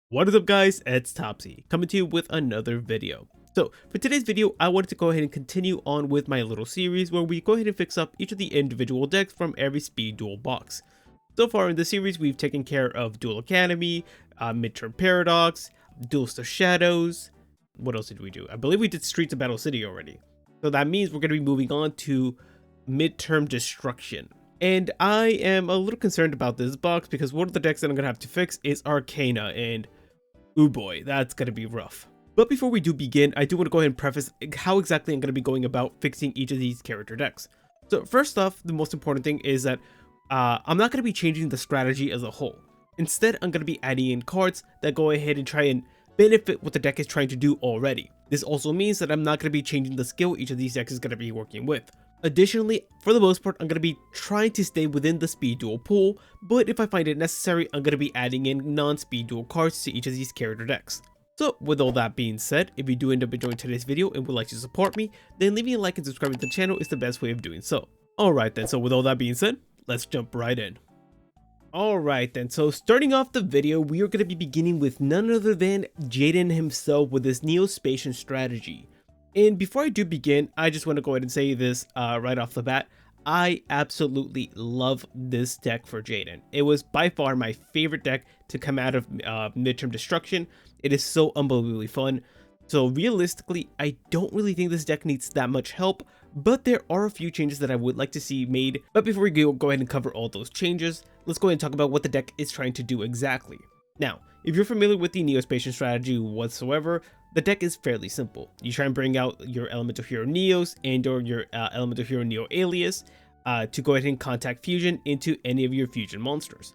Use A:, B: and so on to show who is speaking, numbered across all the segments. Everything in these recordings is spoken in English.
A: What is up guys, it's Topsy, coming to you with another video. So for today's video, I wanted to go ahead and continue on with my little series where we go ahead and fix up each of the individual decks from every SpeedDuel box. So far in the series, we've taken care of Duel Academy, Midterm Paradox, Duelist of Shadows. What else did we do? I believe we did Streets of Battle City already. So that means we're going to be moving on to Midterm Destruction. And I am a little concerned about this box because one of the decks that I'm going to have to fix is Arcana, and ooh boy, that's going to be rough. But before we do begin, I do want to go ahead and preface how exactly I'm going to be going about fixing each of these character decks. So first off, the most important thing is that I'm not going to be changing the strategy as a whole. Instead, I'm going to be adding in cards that go ahead and try and benefit what the deck is trying to do already. This also means that I'm not going to be changing the skill each of these decks is going to be working with. Additionally, for the most part, I'm going to be trying to stay within the SpeedDuel pool, but if I find it necessary, I'm going to be adding in non-SpeedDuel cards to each of these character decks. So with all that being said, if you do end up enjoying today's video and would like to support me, then leaving a like and subscribing to the channel is the best way of doing so. Alright then, so with all that being said, let's jump right in. Alright then, so starting off the video, we are going to be beginning with none other than Jaden himself with his Spacian strategy. And before I do begin, I just want to go ahead and say this right off the bat. I absolutely love this deck for Jaden. It was by far my favorite deck to come out of Midterm Destruction. It is so unbelievably fun. So realistically, I don't really think this deck needs that much help, but there are a few changes that I would like to see made. But before we go ahead and cover all those changes, let's go ahead and talk about what the deck is trying to do exactly. Now, if you're familiar with the Spacian strategy whatsoever, the deck is fairly simple. You try and bring out your Elemental Hero Neos and or your Elemental Hero Neo Alias to go ahead and contact fusion into any of your fusion monsters.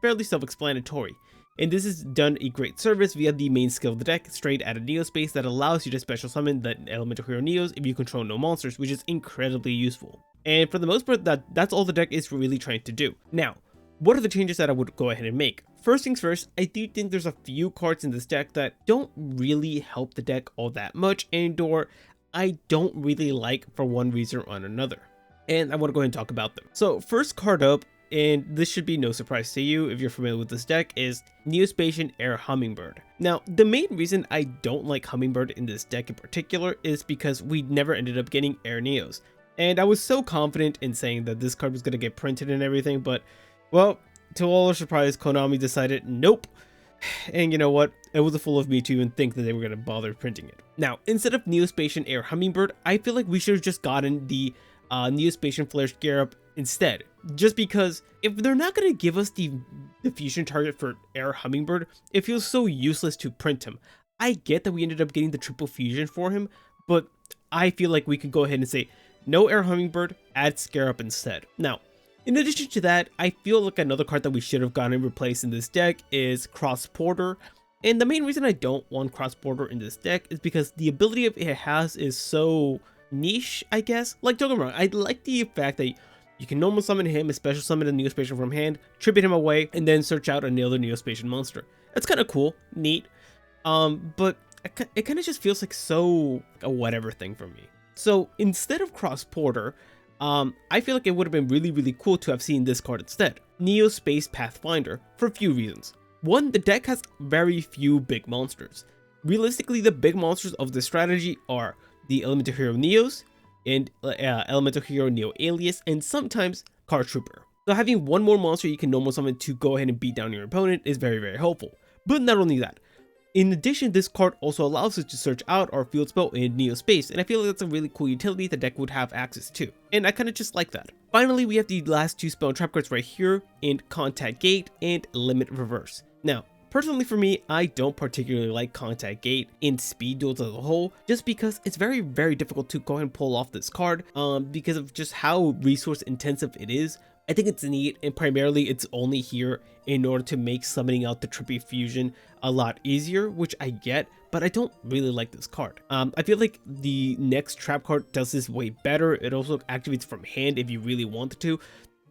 A: Fairly self-explanatory. And this is done a great service via the main skill of the deck, straight out of Neo Space, that allows you to special summon the Elemental Hero Neos if you control no monsters, which is incredibly useful. And for the most part, that's all the deck is really trying to do. Now, what are the changes that I would go ahead and make? First things first, I do think there's a few cards in this deck that don't really help the deck all that much, and or I don't really like for one reason or another. And I want to go ahead and talk about them. So first card up, and this should be no surprise to you if you're familiar with this deck, is Spacian Air Hummingbird. Now, the main reason I don't like Hummingbird in this deck in particular is because we never ended up getting Air Neos. And I was so confident in saying that this card was going to get printed and everything, but well, to all our surprise, Konami decided nope. And you know what? It was a fool of me to even think that they were going to bother printing it. Now, instead of Spacian Air Hummingbird, I feel like we should have just gotten the Spacian Flare Scarab instead. Just because if they're not going to give us the fusion target for Air Hummingbird, it feels so useless to print him. I get that we ended up getting the triple fusion for him, but I feel like we could go ahead and say no Air Hummingbird, add Scarab instead. Now, in addition to that, I feel like another card that we should have gotten replaced in this deck is Cross Porter. And the main reason I don't want Cross Porter in this deck is because the ability it has is so niche, I guess. Like, don't get me wrong, I like the fact that you can normal summon him, a special summon a Spacian from hand, tribute him away, and then search out another Spacian monster. That's kind of cool, neat. But it kind of just feels like so a whatever thing for me. So instead of Cross Porter, I feel like it would have been really cool to have seen this card instead, Space Pathfinder, for a few reasons. One, the deck has very few big monsters. Realistically, the big monsters of this strategy are the Elemental Hero Neos and Elemental Hero Neo Alias, and sometimes Card Trooper. So having one more monster you can normal summon to go ahead and beat down your opponent is very helpful. But not only that, in addition, this card also allows us to search out our field spell in Neo Space, and I feel like that's a really cool utility the deck would have access to, and I kind of just like that. Finally, we have the last two spell and trap cards right here in Contact Gate and Limit Reverse. Now, personally for me, I don't particularly like Contact Gate in SpeedDuels as a whole, just because it's very difficult to go ahead and pull off this card, because of just how resource intensive it is. I think it's neat, and primarily it's only here in order to make summoning out the triple fusion a lot easier, which I get, but I don't really like this card. I feel like the next trap card does this way better. It also activates from hand if you really wanted to.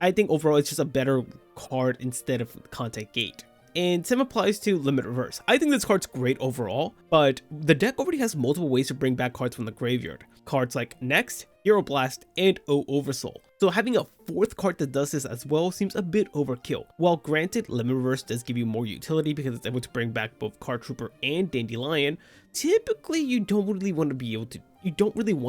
A: I think overall it's just a better card instead of Contact Gate. and same applies to Limit Reverse. I think this card's great overall, but the deck already has multiple ways to bring back cards from the graveyard. Cards like Next, Hero Blast, and O Oversoul. So having a fourth card that does this as well seems a bit overkill. While granted, Limit Reverse does give you more utility because it's able to bring back both Card Trooper and Dandelion, typically you don't really want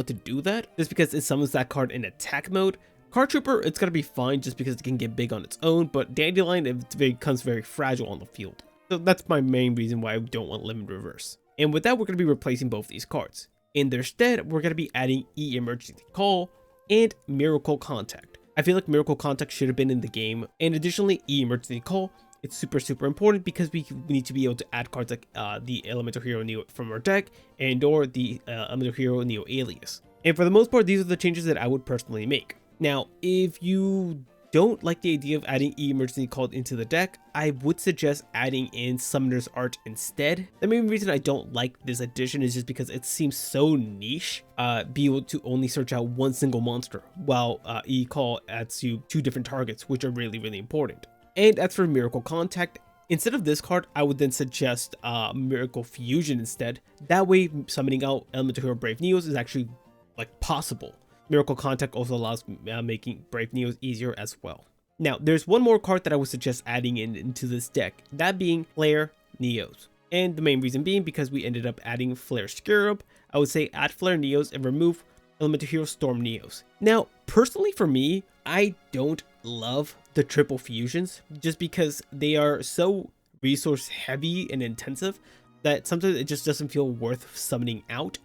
A: to do that just because it summons that card in attack mode. Card Trooper, it's gonna be fine just because it can get big on its own, but Dandelion, it becomes very fragile on the field. So that's my main reason why I don't want Limit Reverse. And with that, we're gonna be replacing both these cards. In their stead, we're gonna be adding E Emergency Call and Miracle Contact. I feel like Miracle Contact should have been in the game, and additionally, E Emergency Call, it's super important because we need to be able to add cards like the Elemental Hero Neo from our deck and or the Elemental Hero Neo Alias. And for the most part, these are the changes that I would personally make. Now, if you don't like the idea of adding E Emergency Call into the deck, I would suggest adding in Summoner's Art instead. The main reason I don't like this addition is just because it seems so niche, be able to only search out one single monster, while E Call adds you 2 different targets, which are really important. And as for Miracle Contact, instead of this card, I would then suggest Miracle Fusion instead. That way, summoning out Elemental Hero Brave Neos is actually like possible. Miracle Contact also allows making Brave Neos easier as well. Now, there's one more card that I would suggest adding into this deck, that being Flare Neos. And the main reason being because we ended up adding Flare Scarab, I would say add Flare Neos and remove Elemental Hero Storm Neos. Now, personally for me, I don't love the triple fusions just because they are so resource heavy and intensive that sometimes it just doesn't feel worth summoning out.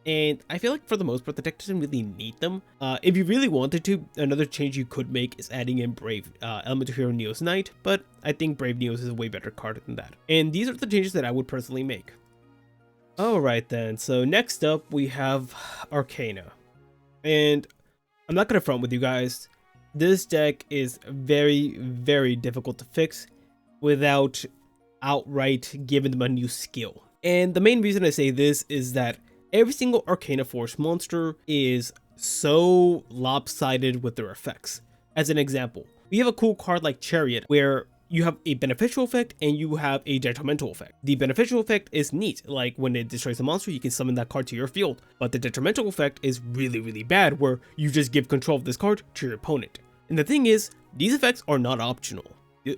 A: And I feel like for the most part, the deck doesn't really need them. If you really wanted to, another change you could make is adding in Brave Elemental Hero Neos Knight, but I think Brave Neos is a way better card than that. And these are the changes that I would personally make. Alright then, so next up we have Arcana. And I'm not going to front with you guys. This deck is very difficult to fix without outright giving them a new skill. And the main reason I say this is that every single Arcana Force monster is so lopsided with their effects. As an example, we have a cool card like Chariot where you have a beneficial effect and you have a detrimental effect. The beneficial effect is neat, like when it destroys a monster, you can summon that card to your field. But the detrimental effect is really bad, where you just give control of this card to your opponent. And the thing is, these effects are not optional.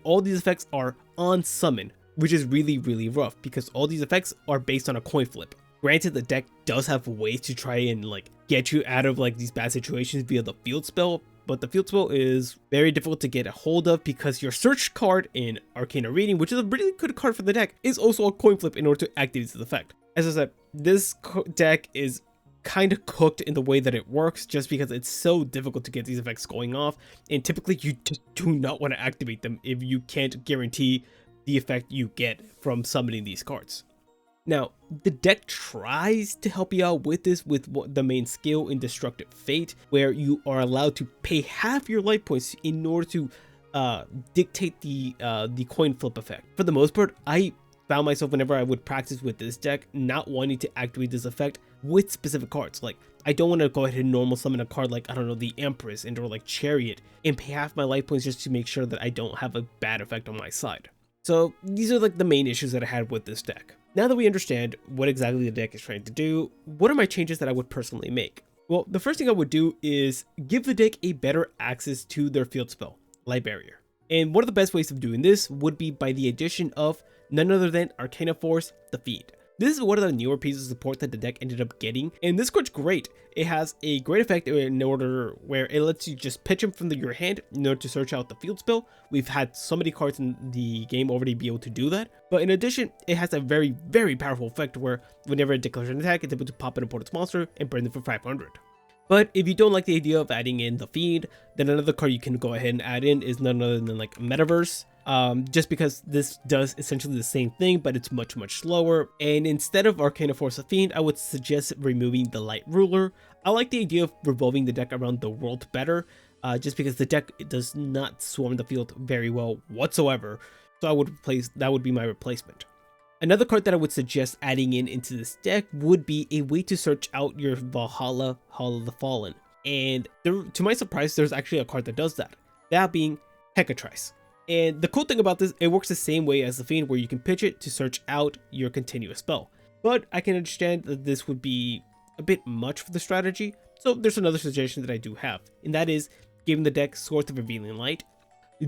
A: All these effects are on summon, which is really rough because all these effects are based on a coin flip. Granted, the deck does have ways to try and like get you out of like these bad situations via the field spell, but the field spell is very difficult to get a hold of because your search card in Arcana Reading, which is a really good card for the deck, is also a coin flip in order to activate this effect. As I said, this deck is kind of cooked in the way that it works just because it's so difficult to get these effects going off, and typically you just do not want to activate them if you can't guarantee the effect you get from summoning these cards. Now, the deck tries to help you out with this with the main skill in Destructive Fate, where you are allowed to pay half your life points in order to dictate the coin flip effect. For the most part, I found myself whenever I would practice with this deck not wanting to activate this effect with specific cards. Like, I don't want to go ahead and normal summon a card like, I don't know, the Empress and or like Chariot and pay half my life points just to make sure that I don't have a bad effect on my side. So these are like the main issues that I had with this deck. Now that we understand what exactly the deck is trying to do, what are my changes that I would personally make? Well, the first thing I would do is give the deck a better access to their field spell, Light Barrier. And one of the best ways of doing this would be by the addition of none other than Arcana Force, the Fiend. This is one of the newer pieces of support that the deck ended up getting, and this card's great. It has a great effect in order where it lets you just pitch him from your hand in order to search out the field spell. We've had so many cards in the game already be able to do that, but in addition, it has a very powerful effect where whenever it declares an attack, it's able to pop an opponent's monster and burn them for 500. But if you don't like the idea of adding in the Fiend, then another card you can go ahead and add in is none other than like Metaverse. Just because this does essentially the same thing, but it's much slower. And instead of Arcana Force of Fiend, I would suggest removing the Light Ruler. I like the idea of revolving the deck around the world better, just because the deck does not swarm the field very well whatsoever. So I would replace, that would be my replacement. Another card that I would suggest adding into this deck would be a way to search out your Valhalla, Hall of the Fallen. And to my surprise, there's actually a card that does that. That being Hecatrice. And the cool thing about this, it works the same way as the Fiend, where you can pitch it to search out your continuous spell. But I can understand that this would be a bit much for the strategy, so there's another suggestion that I do have, and that is giving the deck Swords of Revealing Light,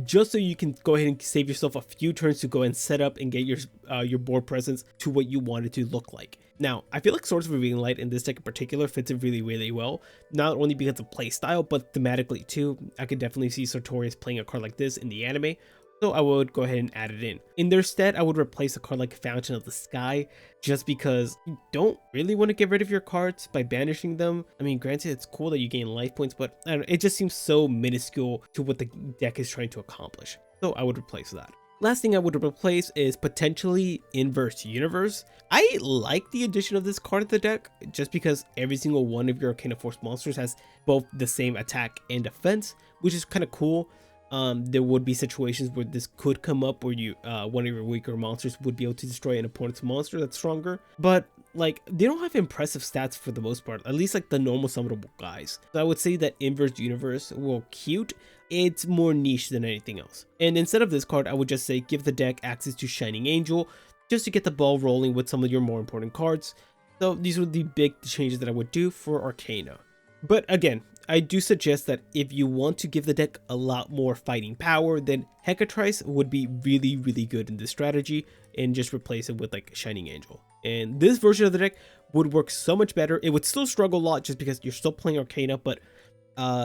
A: just so you can go ahead and save yourself a few turns to go and set up and get your board presence to what you want it to look like. Now, I feel like Swords of Revealing Light in this deck in particular fits it really, really well, not only because of playstyle, but thematically too. I could definitely see Sartorius playing a card like this in the anime, so I would go ahead and add it in. In their stead, I would replace a card like Fountain of the Sky, just because you don't really want to get rid of your cards by banishing them. I mean, granted, it's cool that you gain life points, but I don't know, it just seems so minuscule to what the deck is trying to accomplish. So I would replace that. Last thing I would replace is potentially Inverse Universe. I like the addition of this card to the deck, just because every single one of your Arcana Force monsters has both the same attack and defense, which is kind of cool. There would be situations where this could come up where you one of your weaker monsters would be able to destroy an opponent's monster that's stronger, but like they don't have impressive stats for the most part, at least like the normal summonable guys. So I would say that Inverse Universe, well, cute, it's more niche than anything else. And instead of this card, I would just say give the deck access to Shining Angel, just to get the ball rolling with some of your more important cards. So these were the big changes that I would do for Arcana. But again, I do suggest that if you want to give the deck a lot more fighting power, then Hecatrice would be really, really good in this strategy, and just replace it with like Shining Angel. And this version of the deck would work so much better. It would still struggle a lot just because you're still playing Arcana, but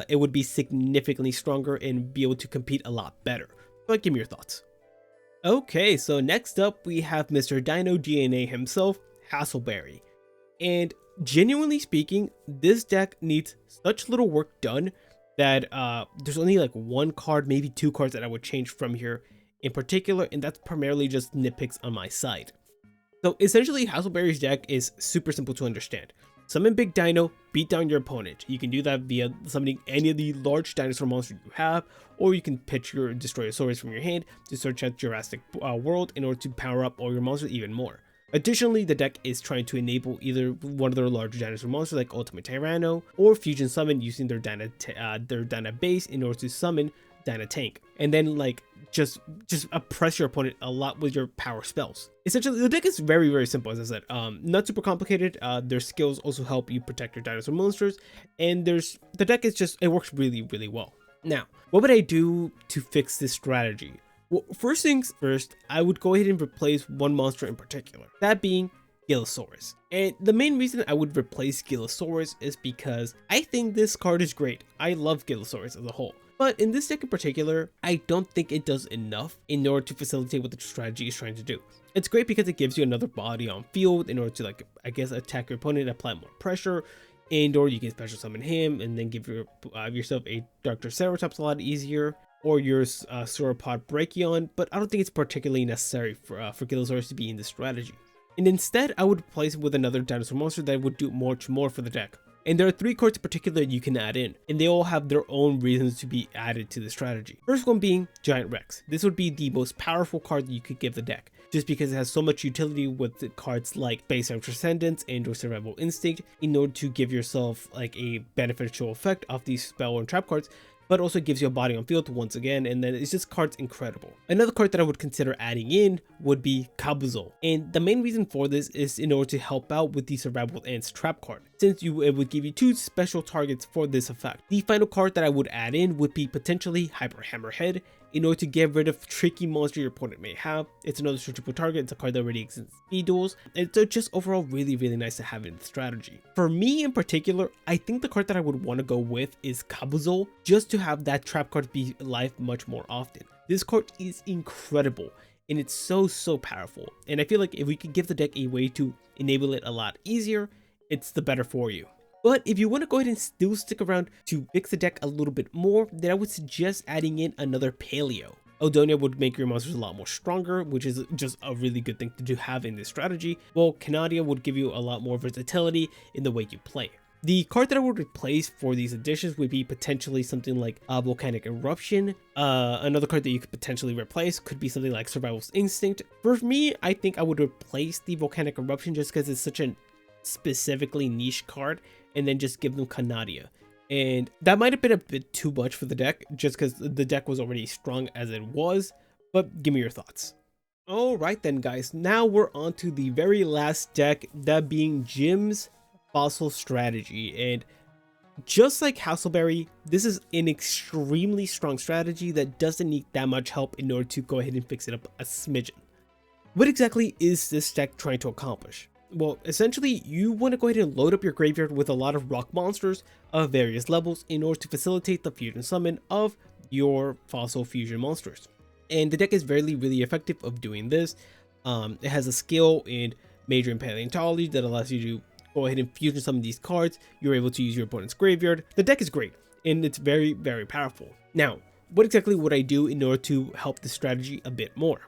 A: it would be significantly stronger and be able to compete a lot better. But give me your thoughts. Okay, so next up we have Mr. Dino DNA himself, Hassleberry. And genuinely speaking, this deck needs such little work done that there's only like one card, maybe two cards that I would change from here in particular, and that's primarily just nitpicks on my side. So essentially, Hassleberry's deck is super simple to understand. Summon Big Dino, beat down your opponent. You can do that via summoning any of the large dinosaur monsters you have, or you can pitch your Destroyosaurus from your hand to search out Jurassic World in order to power up all your monsters even more. Additionally, the deck is trying to enable either one of their larger dinosaur monsters like Ultimate Tyranno, or Fusion Summon using their Dyna base in order to summon Dyna Tank, and then like just oppress your opponent a lot with your power spells. Essentially, the deck is very, very simple, as I said. Not super complicated. Their skills also help you protect your dinosaur monsters, and the deck is just, it works really, really well. Now, what would I do to fix this strategy? Well, first things first, I would go ahead and replace one monster in particular, that being Gillosaurus. And the main reason I would replace Gillosaurus is because I think this card is great. I love Gillosaurus as a whole. But in this deck in particular, I don't think it does enough in order to facilitate what the strategy is trying to do. It's great because it gives you another body on field in order to, like, I guess, attack your opponent and apply more pressure, and or you can special summon him and then give yourself a Dark Triceratops a lot easier, or your Sauropod Brachion, but I don't think it's particularly necessary for Gillosaurus to be in this strategy. And instead, I would replace it with another dinosaur monster that would do much more for the deck. And there are three cards in particular you can add in, and they all have their own reasons to be added to the strategy. First one being Giant Rex. This would be the most powerful card that you could give the deck, just because it has so much utility with the cards like Spacian Transcendence and or Survival Instinct in order to give yourself like a beneficial effect off these spell and trap cards, but also gives you a body on field once again, and then it's just card's incredible. Another card that I would consider adding in would be Kabuzo, and the main reason for this is in order to help out with the Survival Ants trap card, since it would give you two special targets for this effect. The final card that I would add in would be potentially Hyper Hammerhead, in order to get rid of tricky monster your opponent may have. It's another searchable target. It's a card that already exists in SpeedDuels, and it's just overall really, really nice to have in the strategy. For me in particular, I think the card that I would want to go with is Kabuzo, just to have that trap card be live much more often. This card is incredible, and it's so powerful, and I feel like if we could give the deck a way to enable it a lot easier, it's the better for you. But if you want to go ahead and still stick around to fix the deck a little bit more, then I would suggest adding in another Paleo. Eldonia would make your monsters a lot more stronger, which is just a really good thing to have in this strategy, while Canadia would give you a lot more versatility in the way you play. The card that I would replace for these additions would be potentially something like Volcanic Eruption. Another card that you could potentially replace could be something like Survival's Instinct. For me, I think I would replace the Volcanic Eruption just because it's such a specifically niche card, and then just give them Canadia. And that might have been a bit too much for the deck, just because the deck was already strong as it was, but give me your thoughts. Alright then guys, now we're on to the very last deck, that being Jim's Fossil Strategy. And just like Hassleberry, this is an extremely strong strategy that doesn't need that much help in order to go ahead and fix it up a smidgen. What exactly is this deck trying to accomplish? Well, essentially, you want to go ahead and load up your graveyard with a lot of rock monsters of various levels in order to facilitate the fusion summon of your fossil fusion monsters. And the deck is really effective of doing this. It has a skill in Major and Paleontology that allows you to go ahead and fusion summon these cards. You're able to use your opponent's graveyard. The deck is great, and it's very powerful. Now, what exactly would I do in order to help the strategy a bit more?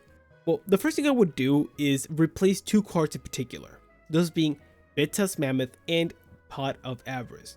A: Well, the first thing I would do is replace two cards in particular, those being Bit-Test Mammoth and Pot of Avarice.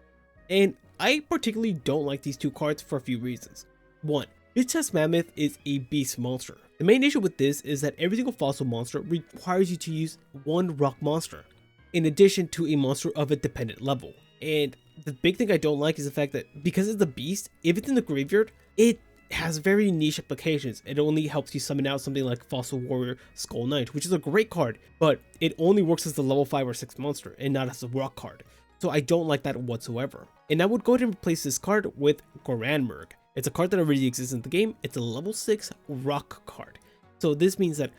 A: And I particularly don't like these two cards for a few reasons. One, Bit-Test Mammoth is a beast monster. The main issue with this is that every single fossil monster requires you to use one rock monster, in addition to a monster of a dependent level. And the big thing I don't like is the fact that because it's a beast, if it's in the graveyard, it has very niche applications. It only helps you summon out something like Fossil Warrior Skull Knight, which is a great card, but it only works as the level 5 or 6 monster and not as a rock card. So I don't like that whatsoever. And I would go ahead and replace this card with Goranmerg. It's a card that already exists in the game. It's a level 6 rock card. So this means that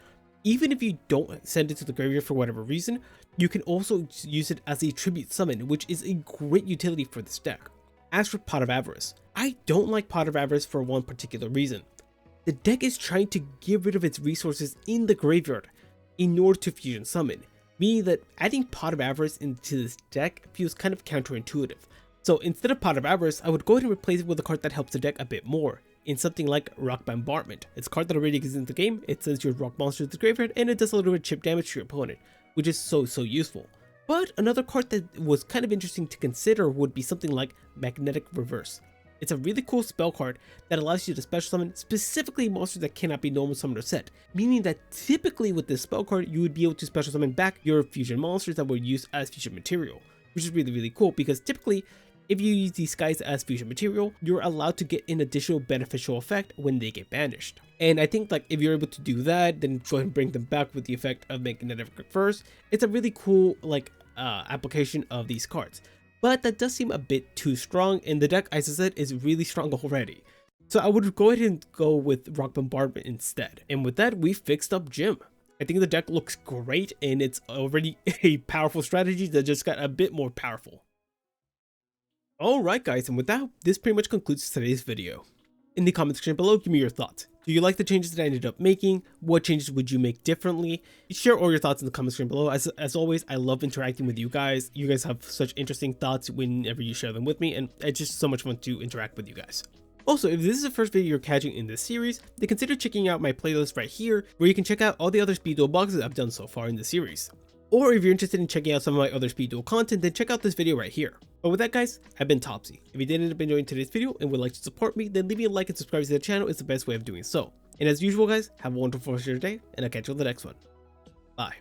A: even if you don't send it to the graveyard for whatever reason, you can also use it as a tribute summon, which is a great utility for this deck. As for Pot of Avarice, I don't like Pot of Avarice for one particular reason. The deck is trying to get rid of its resources in the graveyard in order to fusion summon, meaning that adding Pot of Avarice into this deck feels kind of counterintuitive. So instead of Pot of Avarice, I would go ahead and replace it with a card that helps the deck a bit more, in something like Rock Bombardment. It's a card that already exists in the game. It sends your rock monster to the graveyard and it does a little bit of chip damage to your opponent, which is so useful. But another card that was kind of interesting to consider would be something like Magnetic Reverse. It's a really cool spell card that allows you to special summon specifically monsters that cannot be normal summoned or set, meaning that typically with this spell card you would be able to special summon back your fusion monsters that were used as fusion material, which is really cool because typically if you use these guys as fusion material, you're allowed to get an additional beneficial effect when they get banished. And I think like if you're able to do that, then go ahead and bring them back with the effect of Magnetic Reverse. It's a really cool like application of these cards. But that does seem a bit too strong, and the deck, as I said, is really strong already. So I would go ahead and go with Rock Bombardment instead. And with that, we fixed up Jim. I think the deck looks great, and it's already a powerful strategy that just got a bit more powerful. Alright guys, and with that, this pretty much concludes today's video. In the comment section below, give me your thoughts. Do you like the changes that I ended up making? What changes would you make differently? Share all your thoughts in the comment section below. As always, I love interacting with you guys. You guys have such interesting thoughts whenever you share them with me, and it's just so much fun to interact with you guys. Also, if this is the first video you're catching in this series, then consider checking out my playlist right here, where you can check out all the other SpeedDuel boxes I've done so far in the series. Or if you're interested in checking out some of my other SpeedDuel content, then check out this video right here. But with that guys, I've been Topsy. If you did end up enjoying today's video and would like to support me, then leaving a like and subscribing to the channel is the best way of doing so. And as usual guys, have a wonderful rest of your day, and I'll catch you on the next one. Bye.